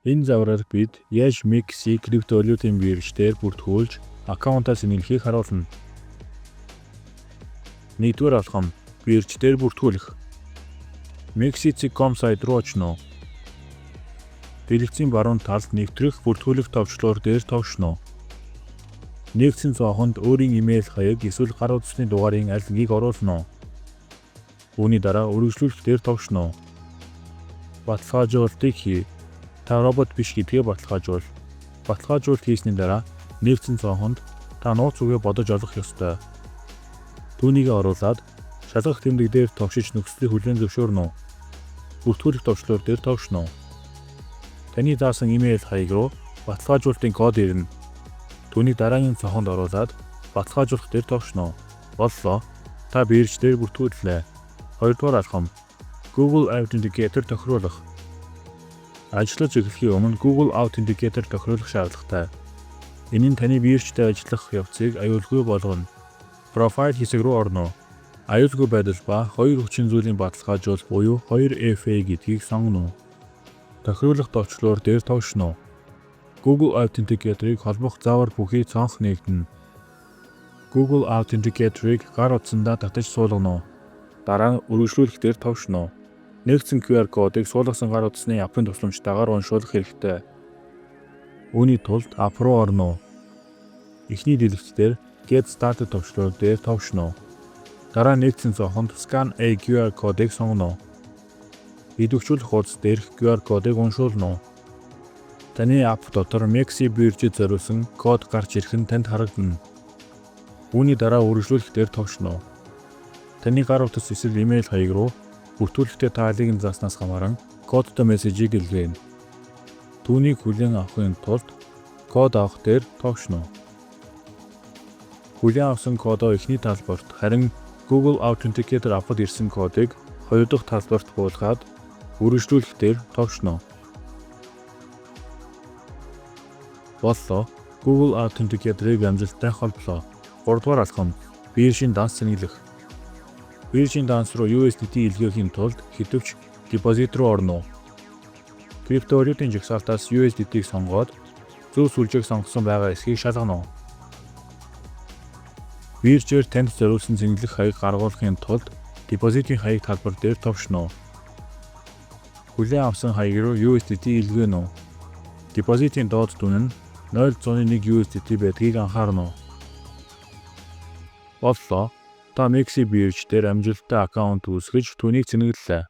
Энэ завраар бид яаж Mexi криптовалютын биржээр бүртгүүлж аккаунтаа сэнгэлхийг харуулна. Нэгдүгээр алхам биржээр бүртгүүлэх. Mexi.com сайт руу очно. Дэлгэцийн баруун талд нэвтрэх бүртгүүлэх товчлуур дээр товшно. Нэгдсэн цонхонд өөрийн имэйл хаяг эсвэл гар утасны дугаарын аль нэгийг оруулно. Үүний дараа үргэлжлүүлэх дээр товшно. Баталгаажуулалтыг хий. Та робот биш гэдгээ баталгаажуул. Баталгаажуулалт хийсний дараа нэгдсэн цонхонд та нууц үгээ бодож олох ёстой. Түүнийг оруулаад шалгах тэмдэг дээр товшиж нөхцөлийг хүлээн зөвшөөрнө. Бүртгүүлэх товчлуур дээр товшно. Таны заасан имэйл хаяг руу баталгаажуулалтын код ирнэ. Түүнийг дараагийн цонхонд оруулаад баталгаажуулах дээр товшно. Боллоо. Та бирж дээр бүртгүүллээ. Хоёрдугаар алхам Google Authenticator тохируулах. Ажиллаж эхлэхийн өмнө Google Authenticator тохируулах шаардлагатай. Энэ нь таны биржтэй ажиллах явцыг аюулгүй болгоно. Профайл хэсэг рүү орно. Аюулгүй байдал ба хоёр хүчин зүйлийн баталгаажуул буюу 2FA гэдгийг сонгоно. Тохируулах товчлуур дээр товшно. Google Authenticator-ыг холбох заавар бүхий цонх нэгдэнэ. Google Authenticator-ыг гар утсандаа татаж суулгано. Дараа нь үргэлжлүүлэх дээр товшно. Нэгдсэн QR кодыг суулгасан гар утасны аппын тусламжтайгаар уншуулах хэрэгтэй. Үүний тулд ап руу орно. Эхний дэлгэцээр Get Started товчлуур дээр товшно. Дараа нэгдсэн цонхонд Scan a QR кодыг сонгоно. Идэвхжүүлэх хуудас дээрх QR кодыг уншуулно. Таны ап дотор Mexi биржид зориулсан код гарч ирэх нь танд харагдана. Үүний дараа үргэлжлүүлэх дээр товшно. Таны гар утас эсвэл имэйл хаяг руу бүртгүүлэхдээ таалыг нь зааснаас хамааран кодтой мессежийг илгээнэ. Түүнийг хүлээн авахын тулд код авах дээр товшно. Хүлээн авсан кодоо эхний талбарт харин Google Authenticator апад ирсэн кодыг хоёр дахь талбарт буулгаад үргэлжлүүлэх дээр товшно. Боллоо. Google Authenticator-ыг амжилттай холболоо. 3-дугаар алхам биржийн данс сэнгэлэх. Биржийн данс руу USDT илгээхийн тулд хэдвч депозит руу орно. Криптовалютын жагсаалтаас USDT-г сонгоод зөв сүлжээг сонгосон байгаа эсхийг шалгано. Биржээр танд зориулсан сэнгэлэх хаяг гаргуулахын тулд депозитын хаяг талбар дээр товшно. Хүлээн авсан хаяг руу USDT илгээнэ. Депозитын доод дүн нь 0.1 USDT байдгийг анхаарна. Боллоо. Та Mexi бирж дээр амжилттай аккаунт үүсгэж түүнийг цэнэглэлээ.